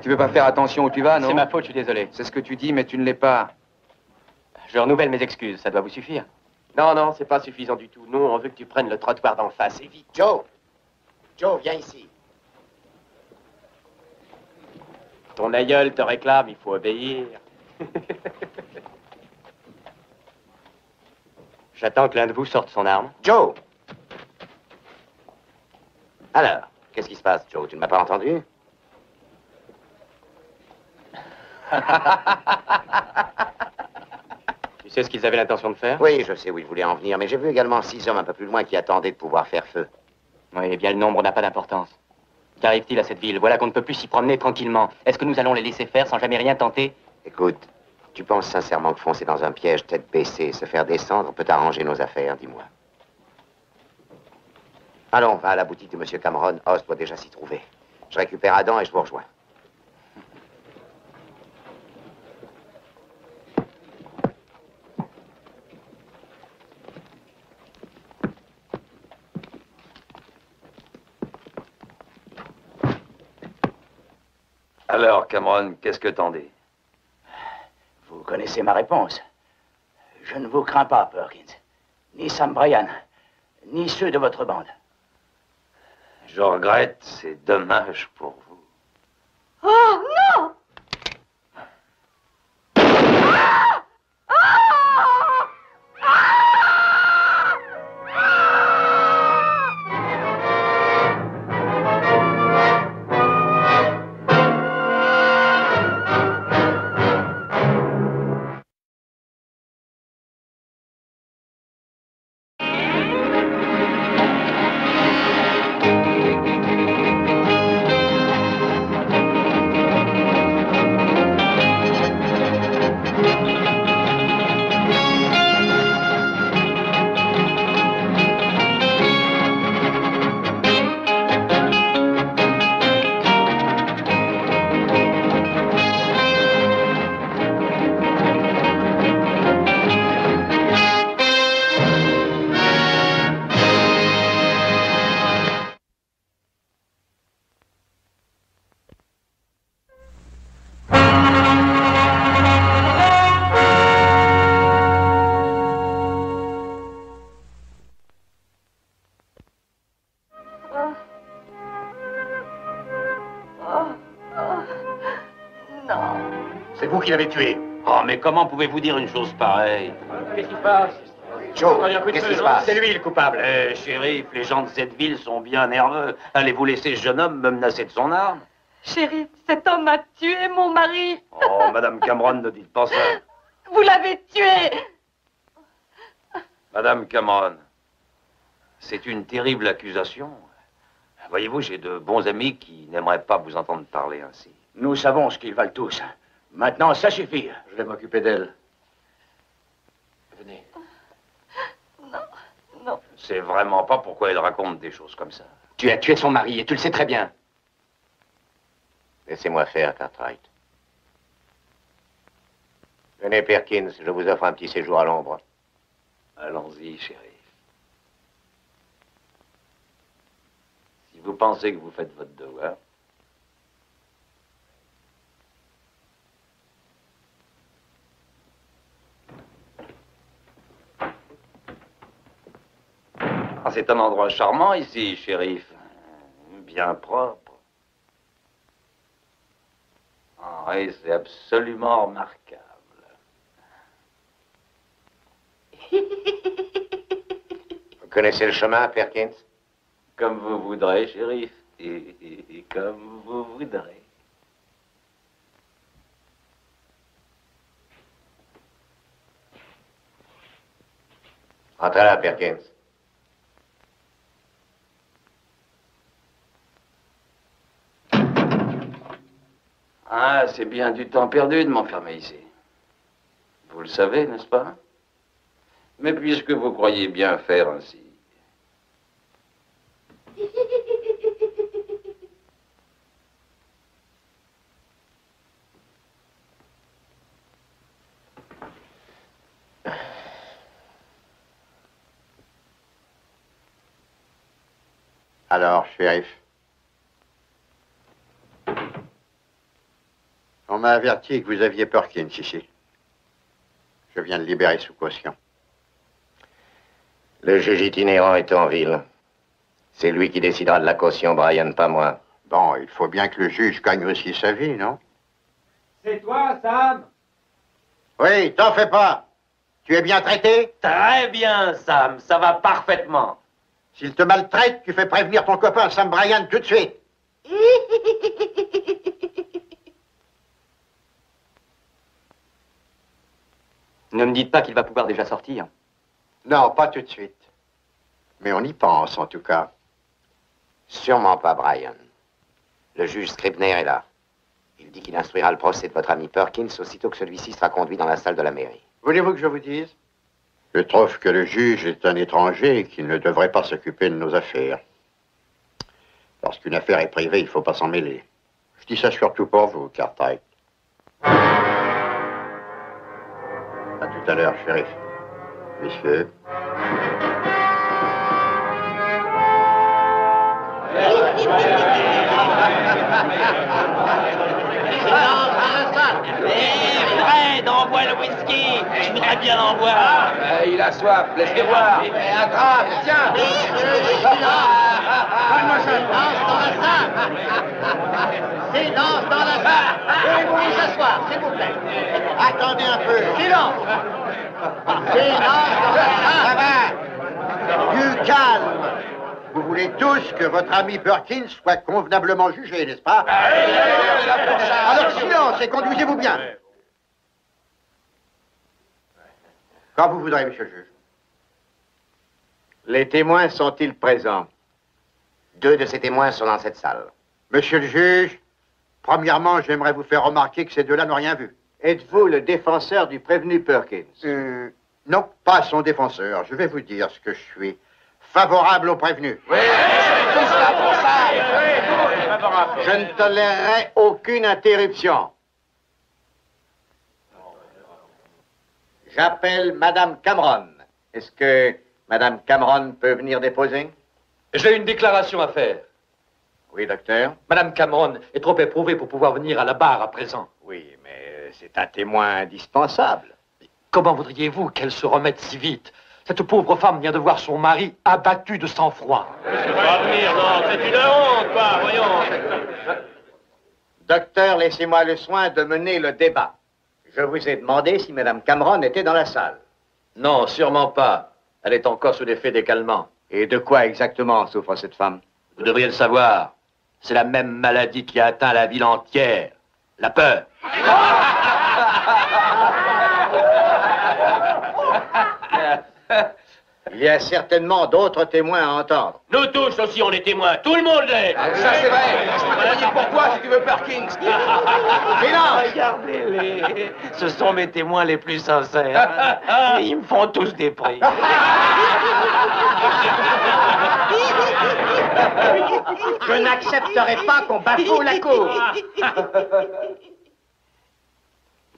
tu veux pas faire attention où tu vas, non? C'est ma faute, je suis désolé. C'est ce que tu dis, mais tu ne l'es pas. Je renouvelle mes excuses, ça doit vous suffire. Non, non, c'est pas suffisant du tout. Nous, on veut que tu prennes le trottoir d'en face, et vite. Joe! Joe, viens ici. Ton aïeul te réclame, il faut obéir. J'attends que l'un de vous sorte son arme. Joe! Alors, qu'est-ce qui se passe, Joe? Tu ne m'as pas entendu? Tu sais ce qu'ils avaient l'intention de faire? Oui, je sais où ils voulaient en venir, mais j'ai vu également 6 hommes un peu plus loin qui attendaient de pouvoir faire feu. Oui, eh bien, le nombre n'a pas d'importance. Qu'arrive-t-il à cette ville? Voilà qu'on ne peut plus s'y promener tranquillement. Est-ce que nous allons les laisser faire sans jamais rien tenter? Écoute, tu penses sincèrement que foncer dans un piège tête baissée, se faire descendre, peut arranger nos affaires, dis-moi. Allons, va à la boutique de M. Cameron. Hoss doit déjà s'y trouver. Je récupère Adam et je vous rejoins. Alors, Cameron, qu'est-ce que t'en dis? Vous connaissez ma réponse. Je ne vous crains pas, Perkins. Ni Sam Bryan, ni ceux de votre bande. Je regrette, c'est dommage pour vous. Oh, non! C'est vous qui l'avez tué. Oh, mais comment pouvez-vous dire une chose pareille? Qu'est-ce qui se passe? Joe, qu'est-ce qui se passe? C'est lui le coupable. Shérif, les gens de cette ville sont bien nerveux. Allez-vous laisser ce jeune homme me menacer de son arme? Shérif, cet homme a tué mon mari. Oh, Madame Cameron, ne dites pas ça. Vous l'avez tué. Madame Cameron, c'est une terrible accusation. Voyez-vous, j'ai de bons amis qui n'aimeraient pas vous entendre parler ainsi. Nous savons ce qu'ils valent tous. Maintenant, ça suffit. Je vais m'occuper d'elle. Venez. Non, non. C'est vraiment pas pourquoi elle raconte des choses comme ça. Tu as tué son mari et tu le sais très bien. Laissez-moi faire, Cartwright. Venez, Perkins, je vous offre un petit séjour à l'ombre. Allons-y, shérif. Si vous pensez que vous faites votre devoir. Ah, c'est un endroit charmant ici, shérif. Bien propre. Ah oui, c'est absolument remarquable. Vous connaissez le chemin, Perkins? Comme vous voudrez, shérif. Et comme vous voudrez. Entrez là, Perkins. Ah, c'est bien du temps perdu de m'enfermer ici. Vous le savez, n'est-ce pas? Mais puisque vous croyez bien faire ainsi. Alors, shérif. m'a averti que vous aviez Perkins ici. Je viens de libérer sous caution. Le juge itinérant est en ville. C'est lui qui décidera de la caution, Brian, pas moi. Bon, il faut bien que le juge gagne aussi sa vie, non? C'est toi, Sam? Oui, t'en fais pas. Tu es bien traité? Très bien, Sam, ça va parfaitement. S'il te maltraite, tu fais prévenir ton copain Sam Bryan tout de suite. Ne me dites pas qu'il va pouvoir déjà sortir. Non, pas tout de suite. Mais on y pense, en tout cas. Sûrement pas, Brian. Le juge Scribner est là. Il dit qu'il instruira le procès de votre ami Perkins aussitôt que celui-ci sera conduit dans la salle de la mairie. Voulez-vous que je vous dise? Je trouve que le juge est un étranger et qu'il ne devrait pas s'occuper de nos affaires. Lorsqu'une affaire est privée, il ne faut pas s'en mêler. Je dis ça surtout pour vous, Cartwright. À tout à l'heure, shérif. Messieurs. Fred, envoie le whisky. Je voudrais bien en boire. Il a soif, laisse-le boire. Attrape, tiens. Silence dans la salle. Pouvez-vous vous asseoir, s'il vous plaît? Attendez un peu. Silence. Silence dans la salle. Ça va. Du calme. Vous voulez tous que votre ami Perkins soit convenablement jugé, n'est-ce pas? Alors silence et conduisez-vous bien. Quand vous voudrez, monsieur le juge. Les témoins sont-ils présents? 2 de ces témoins sont dans cette salle. Monsieur le juge, premièrement, j'aimerais vous faire remarquer que ces deux-là n'ont rien vu. Êtes-vous le défenseur du prévenu Perkins? Non, pas son défenseur. Je vais vous dire ce que je suis. Favorable au prévenu. Oui, tous là pour ça. Je ne tolérerai aucune interruption. J'appelle Madame Cameron. Est-ce que Madame Cameron peut venir déposer? J'ai une déclaration à faire. Oui, docteur? Madame Cameron est trop éprouvée pour pouvoir venir à la barre à présent. Oui, mais c'est un témoin indispensable. Comment voudriez-vous qu'elle se remette si vite? Cette pauvre femme vient de voir son mari abattu de sang-froid. Pas venir, non, c'est une honte, quoi, voyons. Docteur, laissez-moi le soin de mener le débat. Je vous ai demandé si Madame Cameron était dans la salle. Non, sûrement pas. Elle est encore sous l'effet des calmants. Et de quoi exactement souffre cette femme? Vous devriez le savoir. C'est la même maladie qui a atteint la ville entière. La peur. Il y a certainement d'autres témoins à entendre. Nous tous aussi, on est témoins. Tout le monde l'est. Ça, c'est vrai. Je peux te voyez pourquoi si tu veux Perkins. Silence! Regardez-les. Ce sont mes témoins les plus sincères. Ils me font tous des prix. Je n'accepterai pas qu'on bafoue la cour.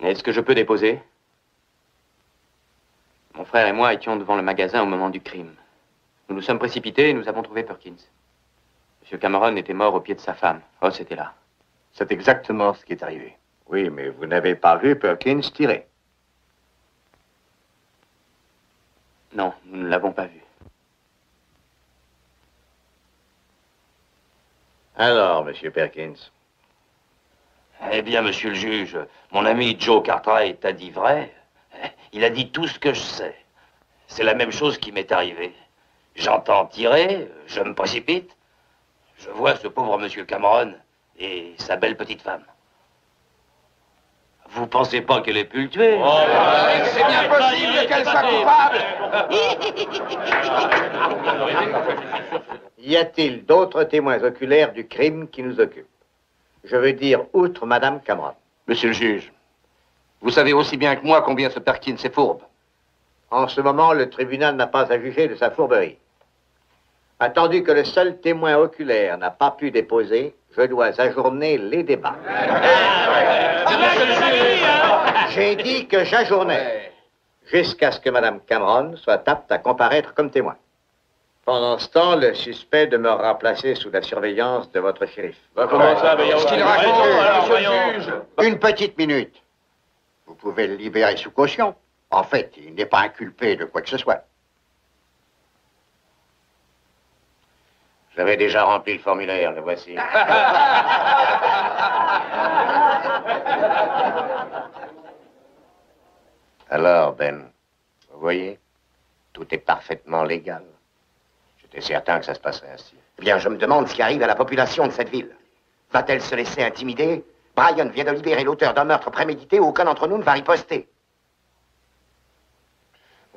Est-ce que je peux déposer? Mon frère et moi étions devant le magasin au moment du crime. Nous nous sommes précipités et nous avons trouvé Perkins. Monsieur Cameron était mort au pied de sa femme. Ross était là. C'est exactement ce qui est arrivé. Oui, mais vous n'avez pas vu Perkins tirer. Non, nous ne l'avons pas vu. Alors, Monsieur Perkins? Eh bien, monsieur le juge, mon ami Joe Cartwright a dit vrai. Il a dit tout ce que je sais. C'est la même chose qui m'est arrivée. J'entends tirer, je me précipite. Je vois ce pauvre monsieur Cameron et sa belle petite femme. Vous pensez pas qu'elle ait pu le tuer? C'est bien possible qu'elle soit coupable. Y a-t-il d'autres témoins oculaires du crime qui nous occupent? Je veux dire, outre Madame Cameron. Monsieur le juge, vous savez aussi bien que moi combien ce Perkins est fourbe. En ce moment, le tribunal n'a pas à juger de sa fourberie. Attendu que le seul témoin oculaire n'a pas pu déposer, je dois ajourner les débats. J'ai dit que j'ajournais jusqu'à ce que Mme Cameron soit apte à comparaître comme témoin. Pendant ce temps, le suspect demeurera placé sous la surveillance de votre shérif. Comment ça, voyons? Ce qu'il raconte, Alors, monsieur voyons. le juge. Une petite minute. Vous pouvez le libérer sous caution. En fait, il n'est pas inculpé de quoi que ce soit. J'avais déjà rempli le formulaire, le voici. Alors, Ben, vous voyez, tout est parfaitement légal. J'étais certain que ça se passerait ainsi. Eh bien, je me demande ce qui arrive à la population de cette ville. Va-t-elle se laisser intimider? Brian vient de libérer l'auteur d'un meurtre prémédité où aucun d'entre nous ne va riposter.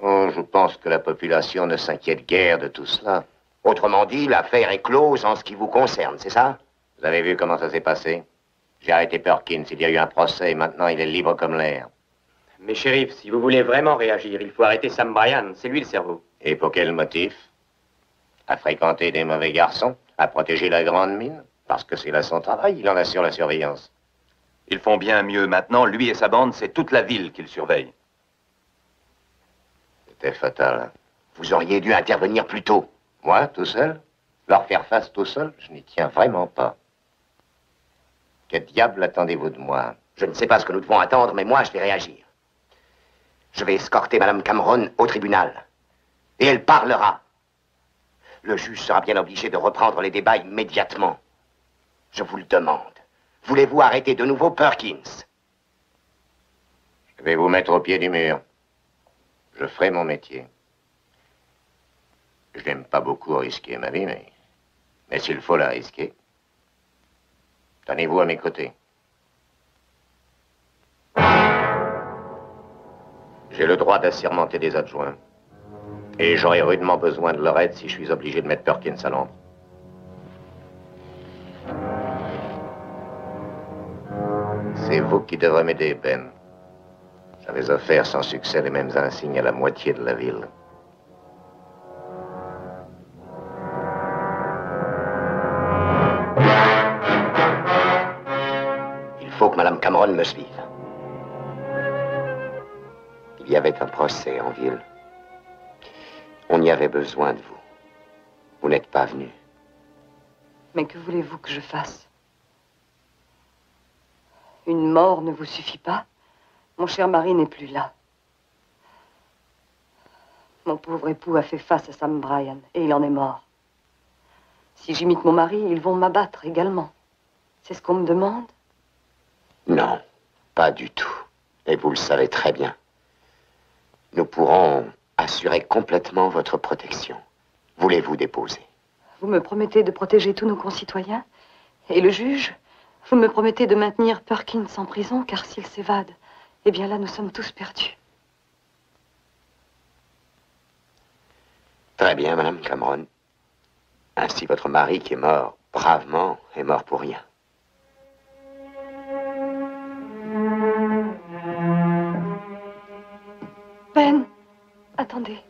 Oh, je pense que la population ne s'inquiète guère de tout cela. Autrement dit, l'affaire est close en ce qui vous concerne, c'est ça? Vous avez vu comment ça s'est passé? J'ai arrêté Perkins, il y a eu un procès et maintenant il est libre comme l'air. Mais shérif, si vous voulez vraiment réagir, il faut arrêter Sam Bryan. C'est lui le cerveau. Et pour quel motif? À fréquenter des mauvais garçons? À protéger la grande mine? Parce que c'est là son travail, il en assure la surveillance. Ils font bien mieux maintenant. Lui et sa bande, c'est toute la ville qu'ils surveillent. C'était fatal. Vous auriez dû intervenir plus tôt. Moi, tout seul? Leur faire face tout seul? Je n'y tiens vraiment pas. Que diable attendez-vous de moi? Je ne sais pas ce que nous devons attendre, mais moi, je vais réagir. Je vais escorter Madame Cameron au tribunal. Et elle parlera. Le juge sera bien obligé de reprendre les débats immédiatement. Je vous le demande. Voulez-vous arrêter de nouveau Perkins? Je vais vous mettre au pied du mur. Je ferai mon métier. Je n'aime pas beaucoup risquer ma vie, mais s'il faut la risquer, tenez-vous à mes côtés. J'ai le droit d'assermenter des adjoints. Et j'aurai rudement besoin de leur aide si je suis obligé de mettre Perkins à l'ombre. C'est vous qui devrez m'aider, Ben. J'avais offert sans succès les mêmes insignes à la moitié de la ville. Il faut que Madame Cameron me suive. Il y avait un procès en ville. On y avait besoin de vous. Vous n'êtes pas venu. Mais que voulez-vous que je fasse? Une mort ne vous suffit pas? Mon cher mari n'est plus là. Mon pauvre époux a fait face à Sam Bryan et il en est mort. Si j'imite mon mari, ils vont m'abattre également. C'est ce qu'on me demande? Non, pas du tout. Et vous le savez très bien. Nous pourrons assurer complètement votre protection. Voulez-vous déposer? Vous me promettez de protéger tous nos concitoyens? Et le juge? Vous me promettez de maintenir Perkins en prison, car s'il s'évade, eh bien là, nous sommes tous perdus. Très bien, Madame Cameron. Ainsi, votre mari, qui est mort bravement, est mort pour rien. Ben, attendez.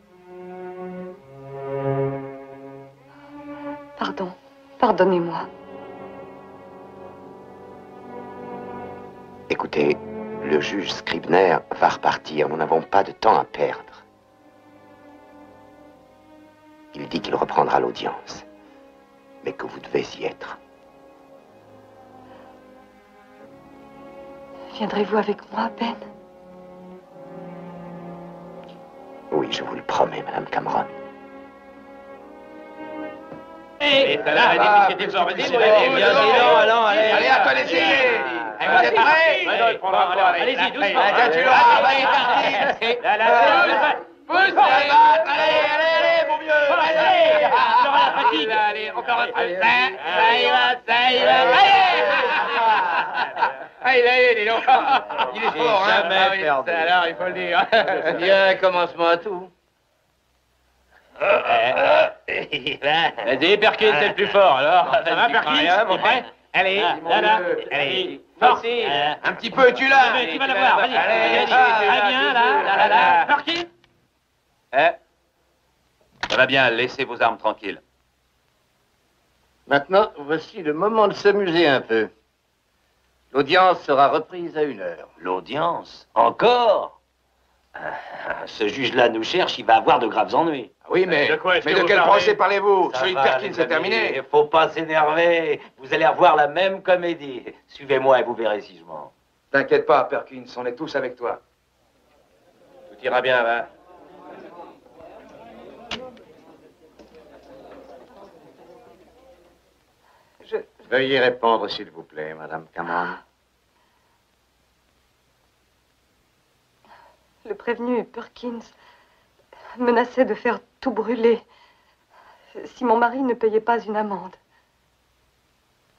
Pardon, pardonnez-moi. Écoutez, le juge Scribner va repartir. Nous n'avons pas de temps à perdre. Il dit qu'il reprendra l'audience, mais que vous devez y être. Viendrez-vous avec moi, Ben? Oui, je vous le promets, Madame Cameron. Allez, à toi les filles. Vous êtes prêts? Allez-y, doucement. Allez, mon vieux. Allez, encore un peu. Ça y va. Ah, il a eu, dis donc. Il est fort, hein. Jamais perdu. Alors, il faut le dire. Bien, commencement à tout. Vas-y, Perkins, c'est le plus fort, alors. Ça va, Perkins? T'es prêt? Allez, allez. Force. Un petit peu, tu l'as. Tu vas l'avoir, vas-y. Allez, bien, là. Perkins? Ça va bien, laissez vos armes tranquilles. Maintenant, voici le moment de s'amuser un peu. L'audience sera reprise à 1h. L'audience? Encore? Ce juge-là nous cherche, il va avoir de graves ennuis. Oui, mais De quoi est-ce mais que de vous quel parlez? procès parlez-vous? Ça Celui de va, Perkins, les c'est amis, terminé. Faut pas s'énerver. Vous allez avoir la même comédie. Suivez-moi et vous verrez si je mens. T'inquiète pas, Perkins, on est tous avec toi. Tout ira bien, va. Veuillez répondre, s'il vous plaît, Madame Cameron. Le prévenu Perkins menaçait de faire tout brûler si mon mari ne payait pas une amende.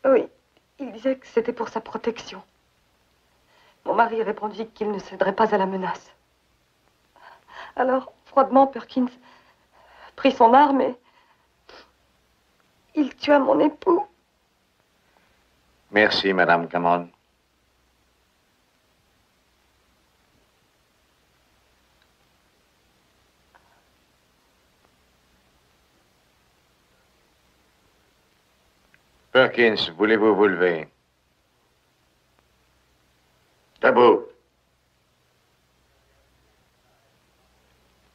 Oui, il disait que c'était pour sa protection. Mon mari répondit qu'il ne céderait pas à la menace. Alors, froidement, Perkins prit son arme et il tua mon époux. Merci, Madame Cameron. Perkins, voulez-vous vous lever? Debout.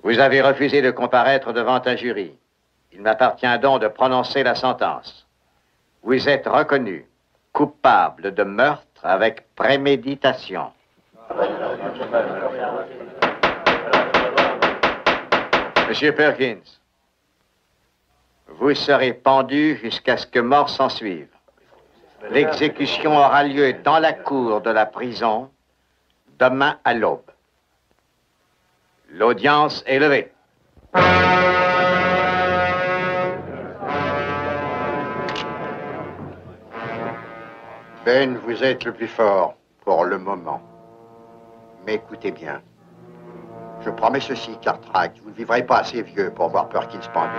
Vous avez refusé de comparaître devant un jury. Il m'appartient donc de prononcer la sentence. Vous êtes reconnu coupable de meurtre avec préméditation. Monsieur Perkins, vous serez pendu jusqu'à ce que mort s'en suive. L'exécution aura lieu dans la cour de la prison demain à l'aube. L'audience est levée. Ben, vous êtes le plus fort pour le moment. Mais écoutez bien. Je promets ceci, Cartwright, vous ne vivrez pas assez vieux pour voir Perkins pendu.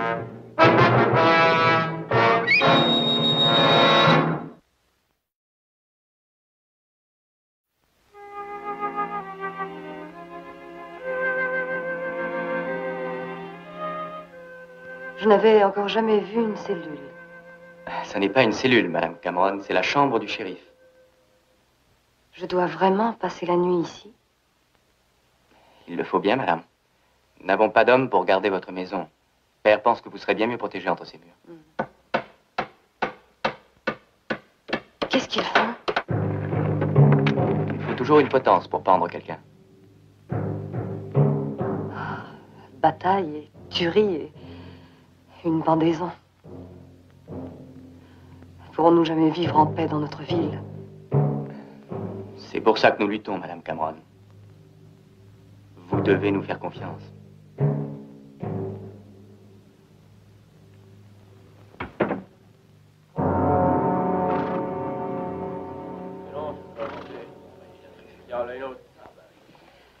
Je n'avais encore jamais vu une cellule. Ça n'est pas une cellule, Madame Cameron, c'est la chambre du shérif. Je dois vraiment passer la nuit ici? Il le faut bien, Madame. Nous n'avons pas d'homme pour garder votre maison. Père pense que vous serez bien mieux protégé entre ces murs. Qu'est-ce qu'ils font? Il faut toujours une potence pour pendre quelqu'un. Bataille et tuerie et une pendaison. Pourrons-nous jamais vivre en paix dans notre ville? C'est pour ça que nous luttons, Madame Cameron. Vous devez nous faire confiance.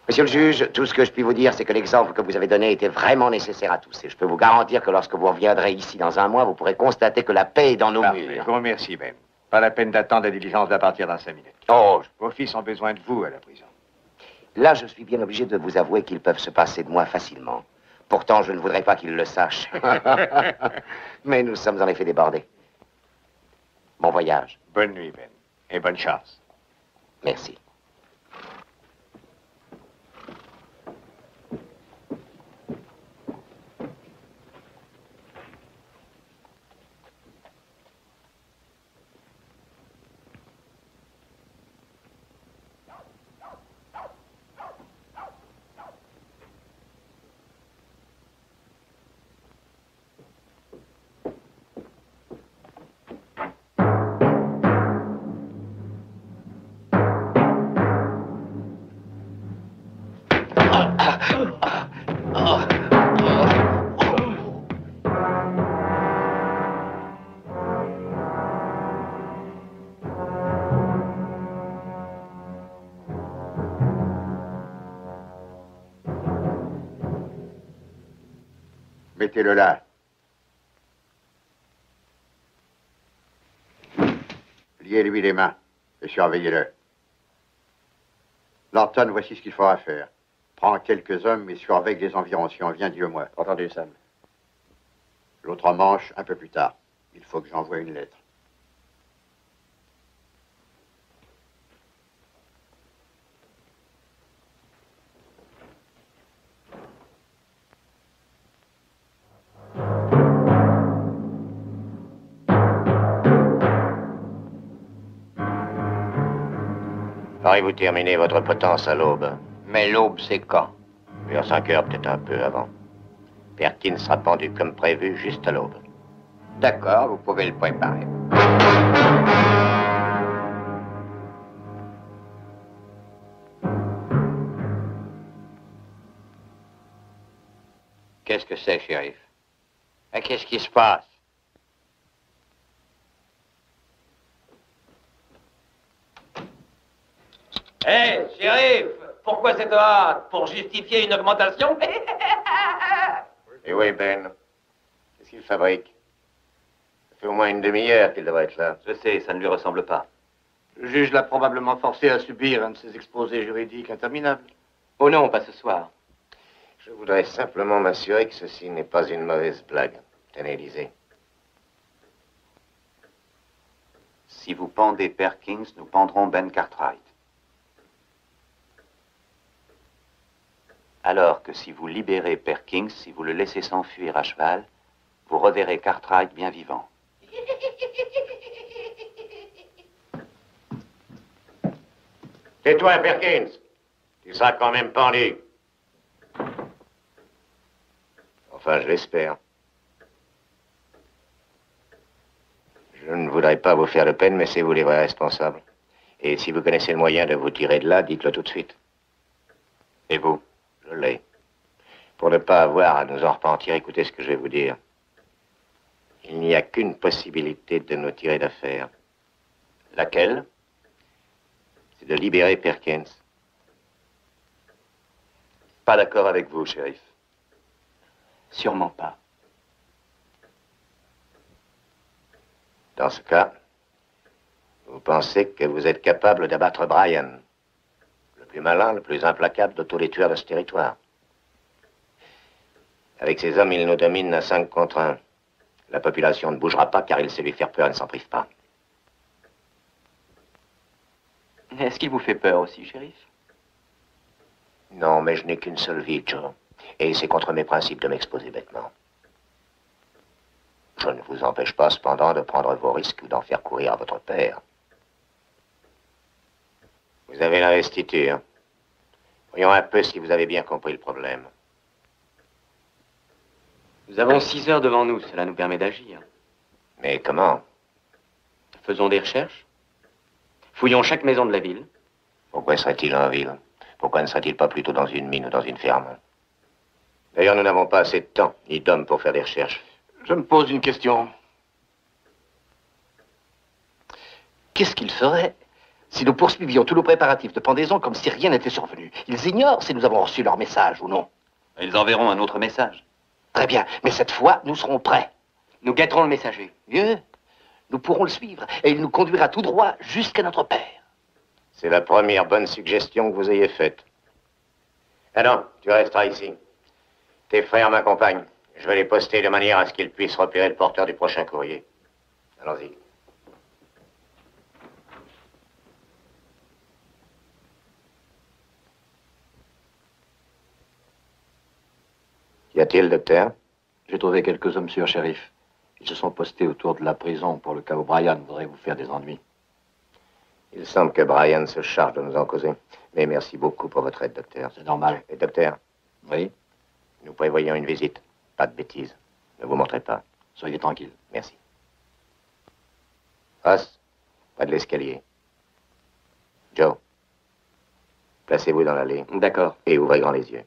Monsieur le juge, tout ce que je puis vous dire, c'est que l'exemple que vous avez donné était vraiment nécessaire à tous. Et je peux vous garantir que lorsque vous reviendrez ici dans un mois, vous pourrez constater que la paix est dans nos Parfait. murs. Je vous remercie, Ben. Pas la peine d'attendre la diligence va partir dans 5 minutes. Oh, Vos fils ont besoin de vous à la prison. là, je suis bien obligé de vous avouer qu'ils peuvent se passer de moi facilement. Pourtant, je ne voudrais pas qu'ils le sachent. Mais nous sommes en effet débordés. Bon voyage. Bonne nuit, Ben. Et bonne chance. Merci. Mettez-le là. Liez-lui les mains et surveillez-le. Norton, voici ce qu'il faudra faire. Prends quelques hommes et surveille les environs. Si on vient, dis-le-moi. Entendu, Sam. L'autre manche, un peu plus tard. Il faut que j'envoie une lettre. Paraît-vous terminer votre potence à l'aube? Mais l'aube, c'est quand? Vers 5 heures, peut-être un peu avant. Perkins sera pendu comme prévu juste à l'aube. D'accord, vous pouvez le préparer. Qu'est-ce que c'est, shérif? Et qu'est-ce qui se passe? Hé, shérif, pourquoi cette hâte? Pour justifier une augmentation? Et oui, Ben. Qu'est-ce qu'il fabrique? Ça fait au moins une demi-heure qu'il devrait être là. Je sais, ça ne lui ressemble pas. Le juge l'a probablement forcé à subir un de ces exposés juridiques interminables. Oh non, pas ce soir. Je voudrais simplement m'assurer que ceci n'est pas une mauvaise blague. Tenez, lisez. Si vous pendez Perkins, nous pendrons Ben Cartwright. Alors que si vous libérez Perkins, si vous le laissez s'enfuir à cheval, vous reverrez Cartwright bien vivant. Tais-toi, Perkins. Tu seras quand même pendu. Enfin, je l'espère. Je ne voudrais pas vous faire de peine, mais c'est vous les vrais responsables. Et si vous connaissez le moyen de vous tirer de là, dites-le tout de suite. Et vous? Je l'ai. Pour ne pas avoir à nous en repentir, écoutez ce que je vais vous dire. Il n'y a qu'une possibilité de nous tirer d'affaire. Laquelle? C'est de libérer Perkins. Pas d'accord avec vous, shérif. Sûrement pas. Dans ce cas, vous pensez que vous êtes capable d'abattre Brian, le plus malin, le plus implacable de tous les tueurs de ce territoire. Avec ses hommes, il nous domine à 5 contre 1. La population ne bougera pas car il sait lui faire peur et ne s'en prive pas. Est-ce qu'il vous fait peur aussi, shérif? Non, mais je n'ai qu'une seule vie, Joe. Et c'est contre mes principes de m'exposer bêtement. Je ne vous empêche pas, cependant, de prendre vos risques ou d'en faire courir à votre père. Vous avez l'investiture. Voyons un peu si vous avez bien compris le problème. Nous avons 6 heures devant nous, cela nous permet d'agir. Mais comment? Faisons des recherches. Fouillons chaque maison de la ville. Pourquoi serait-il en ville? Pourquoi ne serait-il pas plutôt dans une mine ou dans une ferme? D'ailleurs, nous n'avons pas assez de temps, ni d'hommes pour faire des recherches. Je me pose une question. Qu'est-ce qu'ils feraient si nous poursuivions tous nos préparatifs de pendaison comme si rien n'était survenu? Ils ignorent si nous avons reçu leur message ou non. Ils enverront un autre message. Très bien, mais cette fois, nous serons prêts. Nous guetterons le messager. Mieux, nous pourrons le suivre et il nous conduira tout droit jusqu'à notre père. C'est la première bonne suggestion que vous ayez faite. Ah non, tu resteras ici. Tes frères m'accompagnent. Je vais les poster de manière à ce qu'ils puissent repérer le porteur du prochain courrier. Allons-y. Qu'y a-t-il, docteur? J'ai trouvé quelques hommes sûrs, shérif. Ils se sont postés autour de la prison pour le cas où Brian voudrait vous faire des ennuis. Il semble que Brian se charge de nous en causer. Mais merci beaucoup pour votre aide, docteur. C'est normal. Et docteur? Oui? Nous prévoyons une visite. Pas de bêtises. Ne vous montrez pas. Soyez tranquille. Merci. Ross, pas de l'escalier. Joe, placez-vous dans l'allée. D'accord. Et ouvrez grand les yeux.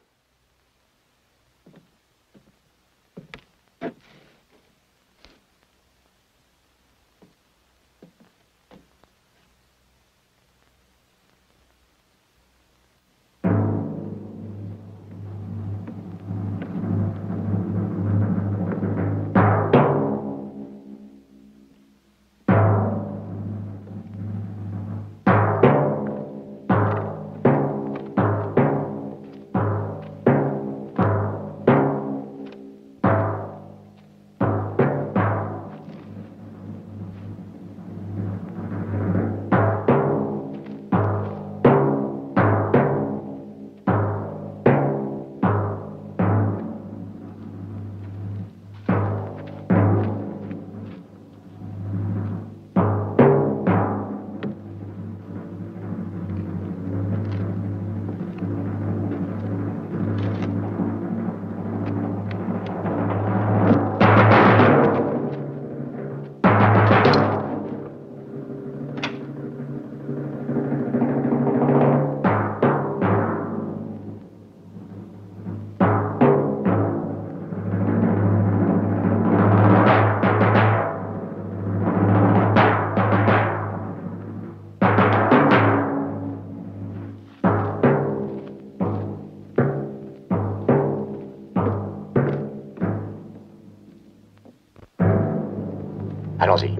Allons-y.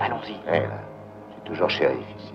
Allons-y. Là, c'est toujours shérif ici.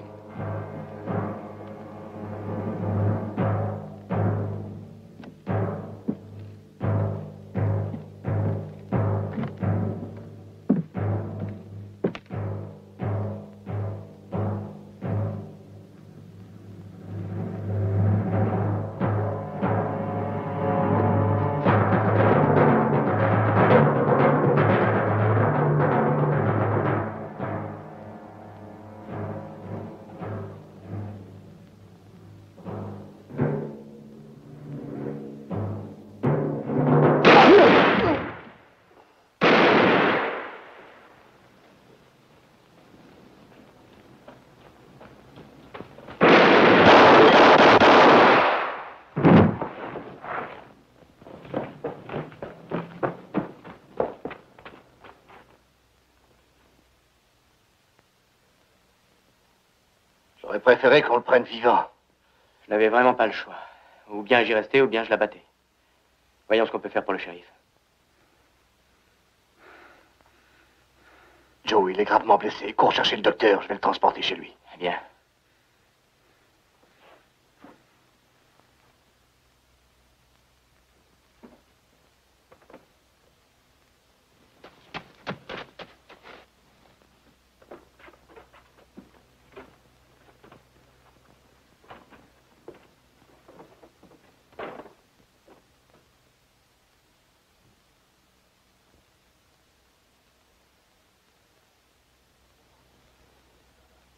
J'aurais préféré qu'on le prenne vivant. Je n'avais vraiment pas le choix. Ou bien j'y restais, ou bien je l'abattais. Voyons ce qu'on peut faire pour le shérif. Joe, il est gravement blessé. Cours chercher le docteur, je vais le transporter chez lui. Eh bien.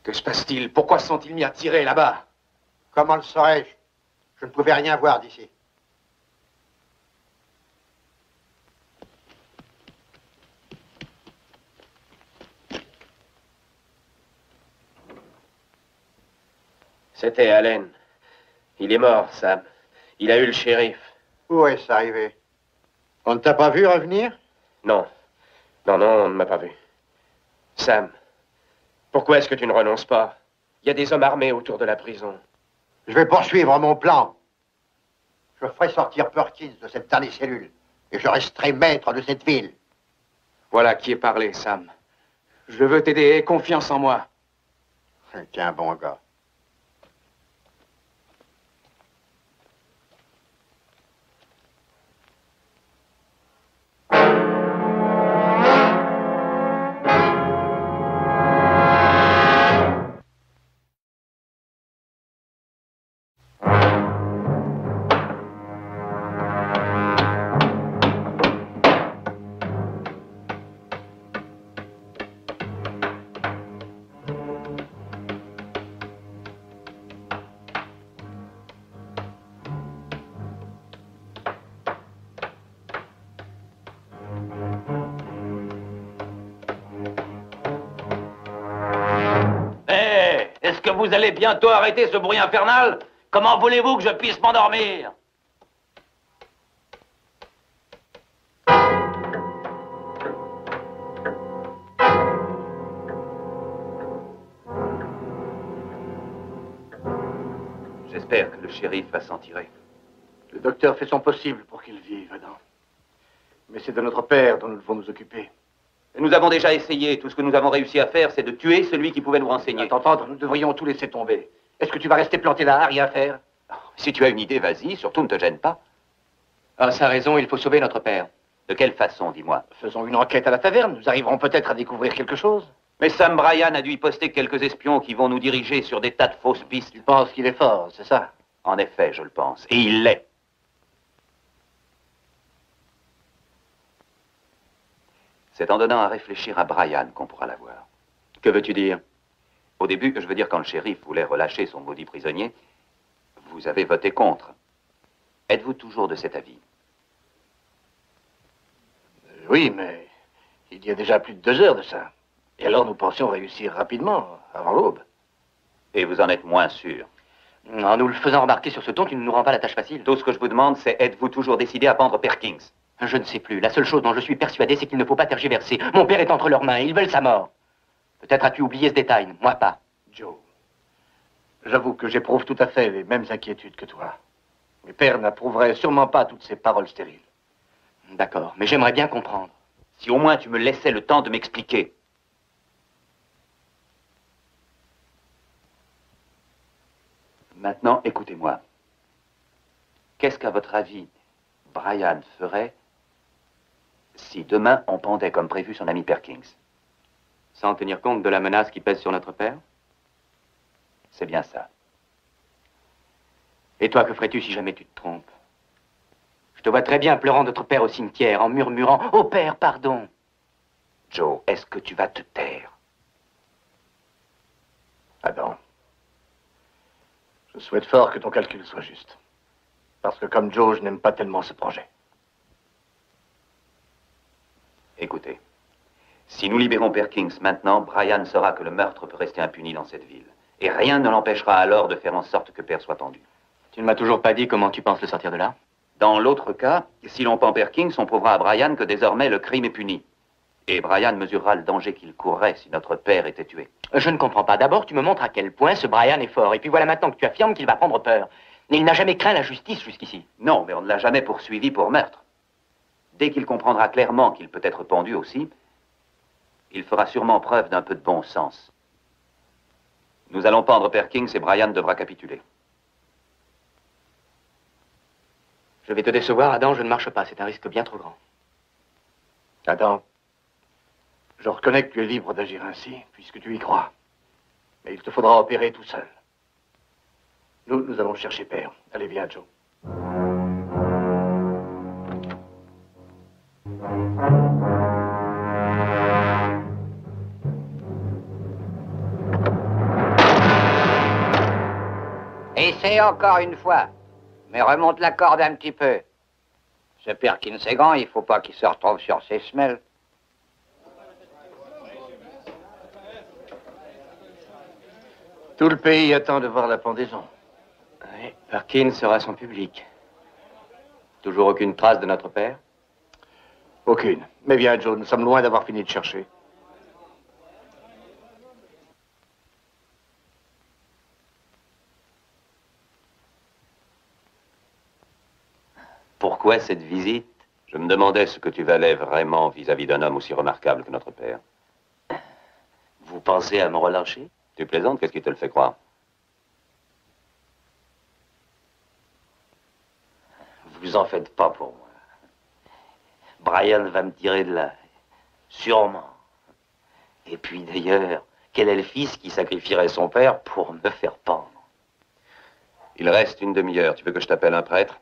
Que se passe-t-il? Pourquoi se sont-ils mis à tirer là-bas? Comment le saurais-je? Je ne pouvais rien voir d'ici. C'était Allen. Il est mort, Sam. Il a eu le shérif. Où est-ce arrivé? On ne t'a pas vu revenir? Non. Non, on ne m'a pas vu. Sam, pourquoi est-ce que tu ne renonces pas? Il y a des hommes armés autour de la prison. Je vais poursuivre mon plan. Je ferai sortir Perkins de cette tannée cellule. Et je resterai maître de cette ville. Voilà qui est parlé, Sam. Je veux t'aider, aie confiance en moi. T'es un bon gars. Est-ce que vous allez bientôt arrêter ce bruit infernal? Comment voulez-vous que je puisse m'endormir? J'espère que le shérif va s'en tirer. Le docteur fait son possible pour qu'il vive, Adam. Mais c'est de notre père dont nous devons nous occuper. Nous avons déjà essayé. Tout ce que nous avons réussi à faire, c'est de tuer celui qui pouvait nous renseigner. À t'entendre, nous devrions tout laisser tomber. Est-ce que tu vas rester planté là, à rien faire? Si tu as une idée, vas-y. Surtout, ne te gêne pas. Ah, ça a raison, il faut sauver notre père. De quelle façon, dis-moi? Faisons une enquête à la taverne. Nous arriverons peut-être à découvrir quelque chose. Mais Sam Bryan a dû y poster quelques espions qui vont nous diriger sur des tas de fausses pistes. Tu penses qu'il est fort, c'est ça? En effet, je le pense. Et il l'est. C'est en donnant à réfléchir à Bryan qu'on pourra l'avoir. Que veux-tu dire? Au début, je veux dire, quand le shérif voulait relâcher son maudit prisonnier, vous avez voté contre. Êtes-vous toujours de cet avis? Oui, mais il y a déjà plus de 2 heures de ça. Et alors nous pensions réussir rapidement, avant l'aube. Et vous en êtes moins sûr. En nous le faisant remarquer sur ce ton, tu ne nous rends pas la tâche facile. Tout ce que je vous demande, c'est êtes-vous toujours décidé à pendre Perkins? Je ne sais plus. La seule chose dont je suis persuadé, c'est qu'il ne faut pas tergiverser. Mon père est entre leurs mains et ils veulent sa mort. Peut-être as-tu oublié ce détail, moi pas. Joe, j'avoue que j'éprouve tout à fait les mêmes inquiétudes que toi. Mes pères n'approuveraient sûrement pas toutes ces paroles stériles. D'accord, mais j'aimerais bien comprendre. Si au moins tu me laissais le temps de m'expliquer. Maintenant, écoutez-moi. Qu'est-ce qu'à votre avis, Brian ferait si demain on pendait comme prévu son ami Perkins? Sans tenir compte de la menace qui pèse sur notre père? C'est bien ça. Et toi, que ferais-tu si jamais tu te trompes? Je te vois très bien pleurant notre père au cimetière, en murmurant « Oh père, pardon !» Joe, est-ce que tu vas te taire? Adam, je souhaite fort que ton calcul soit juste. Parce que comme Joe, je n'aime pas tellement ce projet. Écoutez, si nous libérons Perkins maintenant, Brian saura que le meurtre peut rester impuni dans cette ville. Et rien ne l'empêchera alors de faire en sorte que Père soit pendu. Tu ne m'as toujours pas dit comment tu penses le sortir de là? Dans l'autre cas, si l'on pend Perkins, on prouvera à Brian que désormais le crime est puni. Et Brian mesurera le danger qu'il courrait si notre père était tué. Je ne comprends pas. D'abord, tu me montres à quel point ce Brian est fort. Et puis voilà maintenant que tu affirmes qu'il va prendre peur. Il n'a jamais craint la justice jusqu'ici. Non, mais on ne l'a jamais poursuivi pour meurtre. Dès qu'il comprendra clairement qu'il peut être pendu aussi, il fera sûrement preuve d'un peu de bon sens. Nous allons pendre Perkins et Brian devra capituler. Je vais te décevoir, Adam, je ne marche pas. C'est un risque bien trop grand. Adam, je reconnais que tu es libre d'agir ainsi, puisque tu y crois. Mais il te faudra opérer tout seul. Nous allons chercher Père. Allez, viens, Joe. Essaye encore une fois. Mais remonte la corde un petit peu. Ce Perkins est grand, il faut pas qu'il se retrouve sur ses semelles. Tout le pays attend de voir la pendaison. Oui, Perkins sera son public. Toujours aucune trace de notre père? Aucune. Mais viens, Joe, nous sommes loin d'avoir fini de chercher. Pourquoi cette visite? Je me demandais ce que tu valais vraiment vis-à-vis d'un homme aussi remarquable que notre père. Vous pensez à me relâcher? Tu plaisantes? Qu'est-ce qui te le fait croire? Vous en faites pas pour moi. Brian va me tirer de là. Sûrement. Et puis d'ailleurs, quel est le fils qui sacrifierait son père pour me faire pendre? Il reste une demi-heure. Tu veux que je t'appelle un prêtre?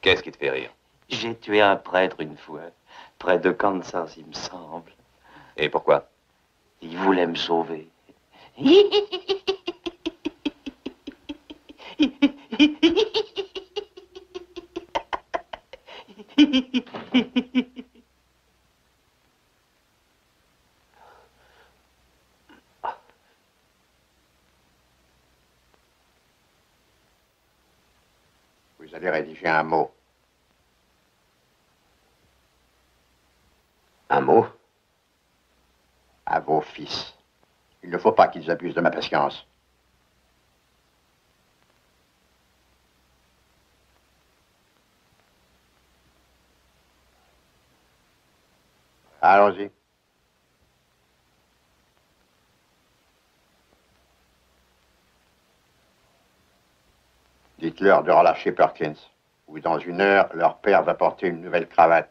Qu'est-ce qui te fait rire? J'ai tué un prêtre une fois, près de Kansas, il me semble. Et pourquoi? Il voulait me sauver. Vous allez rédiger un mot. Un mot? À vos fils. Il ne faut pas qu'ils abusent de ma patience. Allons-y. Dites-leur de relâcher Perkins, ou dans 1 heure, leur père va porter une nouvelle cravate.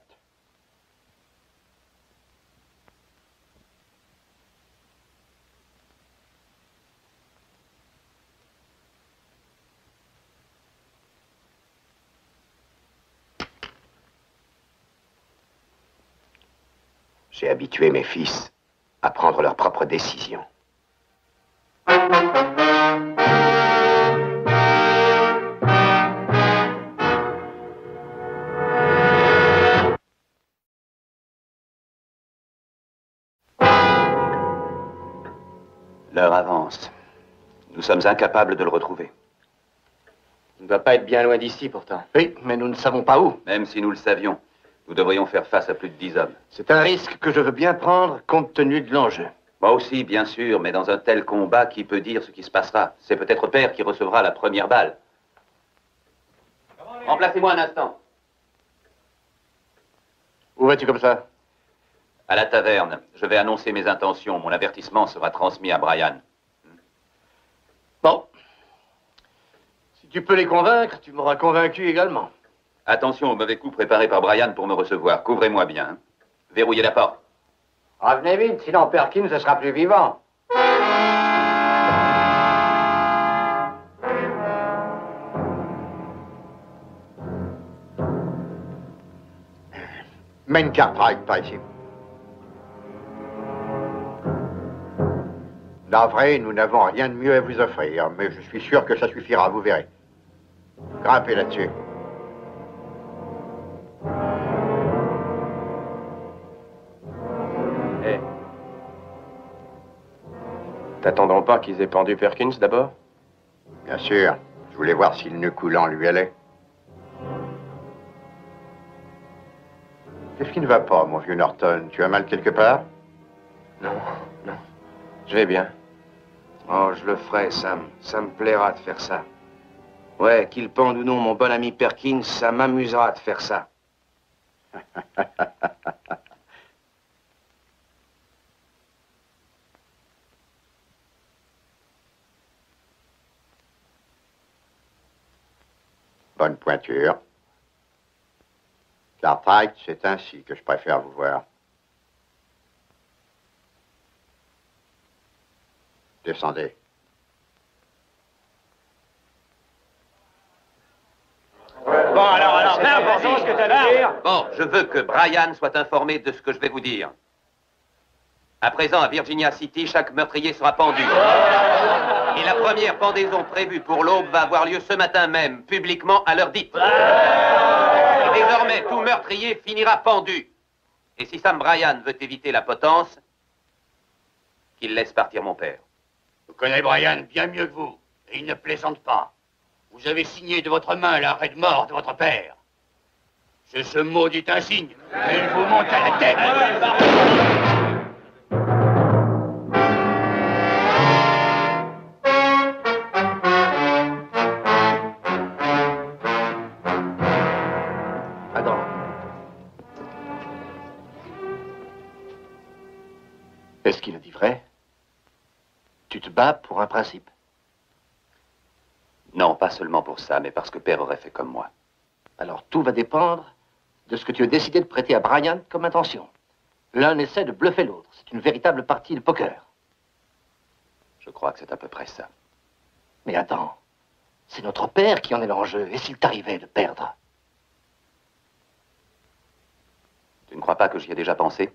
J'ai habitué mes fils à prendre leurs propres décisions. L'heure avance. Nous sommes incapables de le retrouver. Il ne doit pas être bien loin d'ici, pourtant. Oui, mais nous ne savons pas où. Même si nous le savions, nous devrions faire face à plus de 10 hommes. C'est un risque que je veux bien prendre compte tenu de l'enjeu. Moi aussi, bien sûr, mais dans un tel combat, qui peut dire ce qui se passera? C'est peut-être Père qui recevra la première balle. Remplacez-moi un instant. Où vas-tu comme ça? À la taverne. Je vais annoncer mes intentions. Mon avertissement sera transmis à Brian. Bon. Si tu peux les convaincre, tu m'auras convaincu également. Attention au mauvais coup préparé par Brian pour me recevoir. Couvrez-moi bien. Hein. Verrouillez la porte. Revenez vite, sinon Perkins ne sera plus vivant. Mène Cartwright par ici. Navré, nous n'avons rien de mieux à vous offrir, mais je suis sûr que ça suffira, vous verrez. Grimpez là-dessus. Hé. T'attendrons pas qu'ils aient pendu Perkins d'abord? Bien sûr. Je voulais voir si le nœud coulant lui allait. Qu'est-ce qui ne va pas, mon vieux Norton? Tu as mal quelque part? Non, non. Je vais bien. Oh, je le ferai, Sam. Ça me plaira de faire ça. Ouais, qu'il pende ou non mon bon ami Perkins, ça m'amusera de faire ça. Bonne pointure. Cartwright, c'est ainsi que je préfère vous voir. Descendez. Bon, alors, c'est important ce que tu as à dire. Bon, je veux que Brian soit informé de ce que je vais vous dire. À présent, à Virginia City, chaque meurtrier sera pendu. Et la première pendaison prévue pour l'aube va avoir lieu ce matin même, publiquement à l'heure dite. Et désormais, tout meurtrier finira pendu. Et si Sam Brian veut éviter la potence, qu'il laisse partir mon père. Je connais Brian bien mieux que vous, et il ne plaisante pas. Vous avez signé de votre main l'arrêt de mort de votre père. C'est ce maudit insigne, et il vous monte à la tête. Attends. Est-ce qu'il a dit vrai? Tu te bats pour un principe? Non, pas seulement pour ça, mais parce que Père aurait fait comme moi. Alors tout va dépendre de ce que tu as décidé de prêter à Brian comme intention. L'un essaie de bluffer l'autre. C'est une véritable partie de poker. Je crois que c'est à peu près ça. Mais attends, c'est notre père qui en est l'enjeu. Et s'il t'arrivait de perdre? Tu ne crois pas que j'y ai déjà pensé?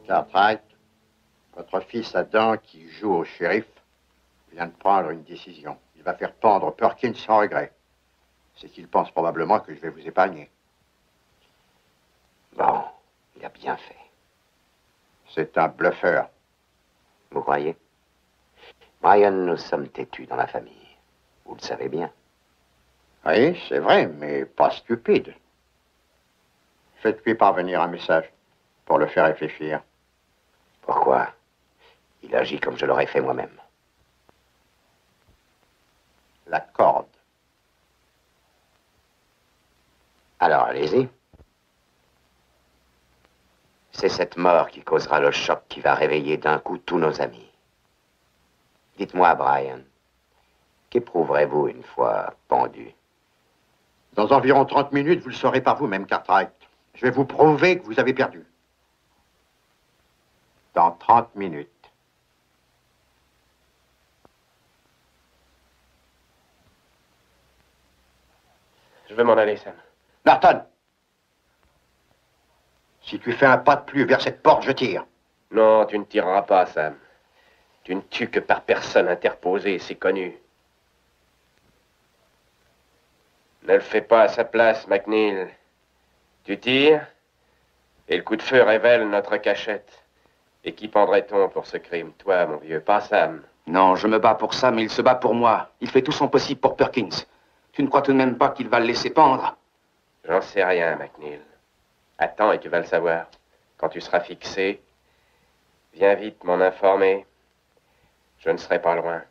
Cartwright, votre fils Adam, qui joue au shérif, vient de prendre une décision. Il va faire pendre Perkins sans regret. C'est qu'il pense probablement que je vais vous épargner. Bon, il a bien fait. C'est un bluffeur. Vous croyez? Brian, nous sommes têtus dans la famille. Vous le savez bien. Oui, c'est vrai, mais pas stupide. Faites-lui parvenir un message pour le faire réfléchir. Pourquoi? Il agit comme je l'aurais fait moi-même. La corde. Alors, allez-y. C'est cette mort qui causera le choc qui va réveiller d'un coup tous nos amis. Dites-moi, Brian, qu'éprouverez-vous une fois pendu? Dans environ 30 minutes, vous le saurez par vous-même, Cartwright. Je vais vous prouver que vous avez perdu. Dans 30 minutes. Je vais m'en aller, Sam. Norton! Si tu fais un pas de plus vers cette porte, je tire. Non, tu ne tireras pas, Sam. Tu ne tues que par personne interposée, c'est connu. Ne le fais pas à sa place, McNeil. Tu tires, et le coup de feu révèle notre cachette. Et qui pendrait-on pour ce crime? Toi, mon vieux, pas Sam. Non, je me bats pour Sam, mais il se bat pour moi. Il fait tout son possible pour Perkins. Tu ne crois tout de même pas qu'il va le laisser pendre? J'en sais rien, McNeil. Attends et tu vas le savoir. Quand tu seras fixé, viens vite m'en informer. Je ne serai pas loin.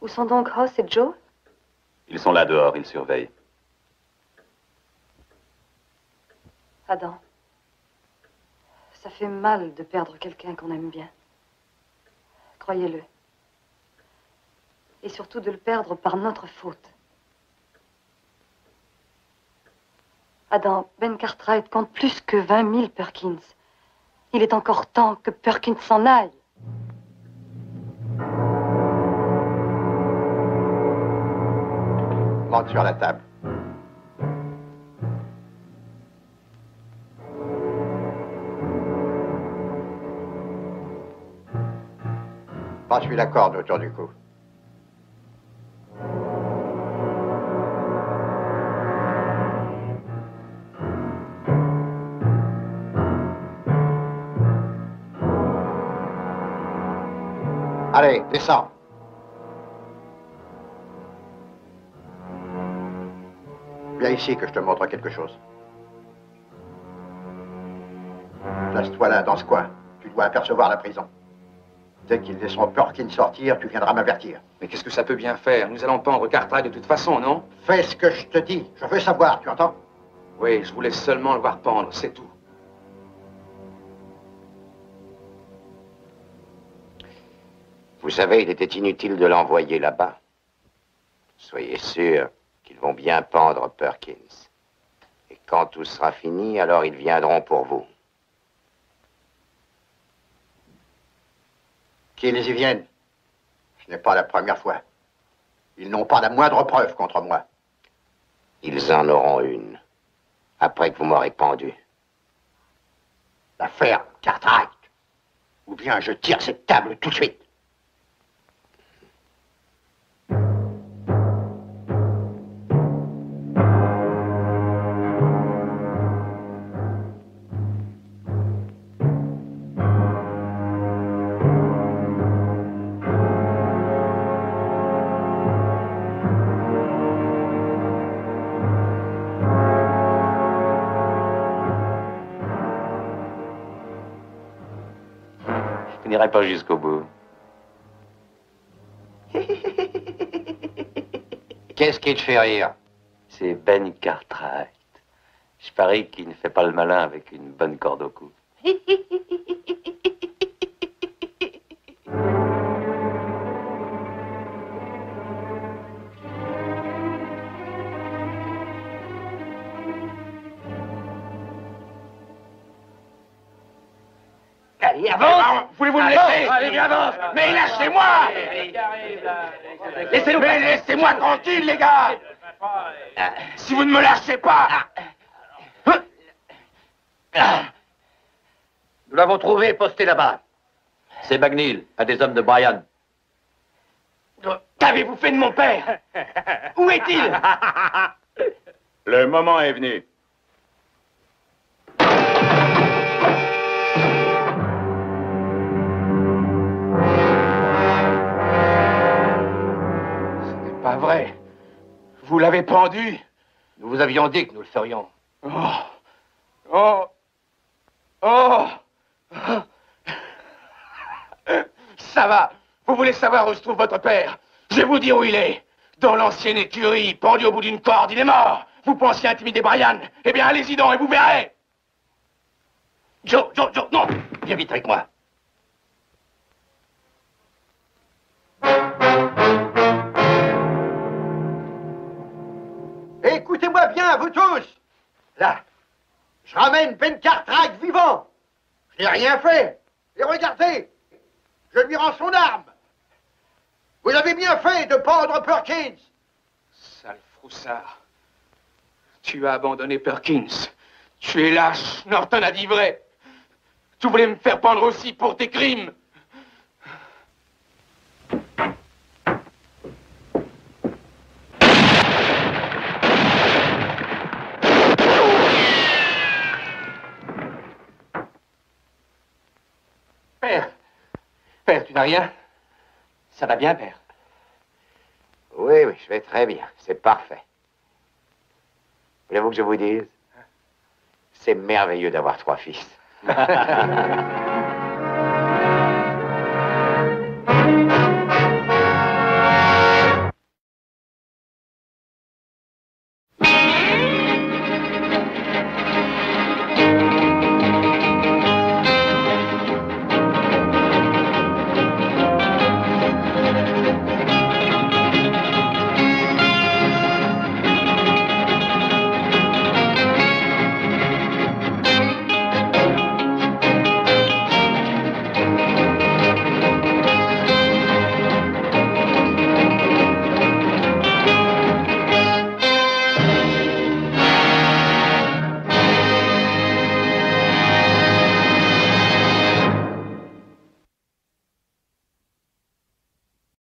Où sont donc Ross et Joe? Ils sont là dehors, ils surveillent. Adam, ça fait mal de perdre quelqu'un qu'on aime bien. Croyez-le. Et surtout de le perdre par notre faute. Adam, Ben Cartwright compte plus que 20 000 Perkins. Il est encore temps que Perkins s'en aille. Monte sur la table. Passe-lui la corde autour du cou. Allez, descends. Viens ici que je te montre quelque chose. Place-toi là, dans ce coin. Tu dois apercevoir la prison. Dès qu'ils laisseront Perkins sortir, tu viendras m'avertir. Mais qu'est-ce que ça peut bien faire? Nous allons pendre Cartwright de toute façon, non? Fais ce que je te dis. Je veux savoir, tu entends? Oui, je voulais seulement le voir pendre, c'est tout. Vous savez, il était inutile de l'envoyer là-bas. Soyez sûr qu'ils vont bien pendre Perkins. Et quand tout sera fini, alors ils viendront pour vous. Qu'ils y viennent. Ce n'est pas la première fois. Ils n'ont pas la moindre preuve contre moi. Ils en auront une. Après que vous m'aurez pendu. L'affaire Cartwright. Ou bien je tire cette table tout de suite. Je n'irai pas jusqu'au bout. Qu'est-ce qui te fait rire? C'est Ben Cartwright. Je parie qu'il ne fait pas le malin avec une bonne corde au cou. Allez, avance! Voulez-vous me laisser? Allez, avance! Mais lâchez-moi! Laissez-nous passer! Mais laissez-moi tranquille, les gars! Si vous ne me lâchez pas! Nous l'avons trouvé posté là-bas. C'est McNeil, un des hommes de Brian. Qu'avez-vous fait de mon père? Où est-il? Le moment est venu. Pas vrai. Vous l'avez pendu? Nous vous avions dit que nous le ferions. Oh. Oh. Oh. Ça va. Vous voulez savoir où se trouve votre père? Je vais vous dire où il est. Dans l'ancienne écurie, pendu au bout d'une corde, il est mort. Vous pensiez intimider Brian? Eh bien, allez-y donc et vous verrez. Joe, non. Viens vite avec moi. Écoutez-moi bien, vous tous. Là, je ramène Ben Cartwright vivant. Je n'ai rien fait. Et regardez, je lui rends son arme. Vous avez bien fait de pendre Perkins. Sale froussard. Tu as abandonné Perkins. Tu es lâche. Norton a dit vrai. Tu voulais me faire pendre aussi pour tes crimes. Père, tu n'as rien? Ça va bien, père? Oui, je vais très bien. C'est parfait. Voulez-vous que je vous dise? C'est merveilleux d'avoir 3 fils.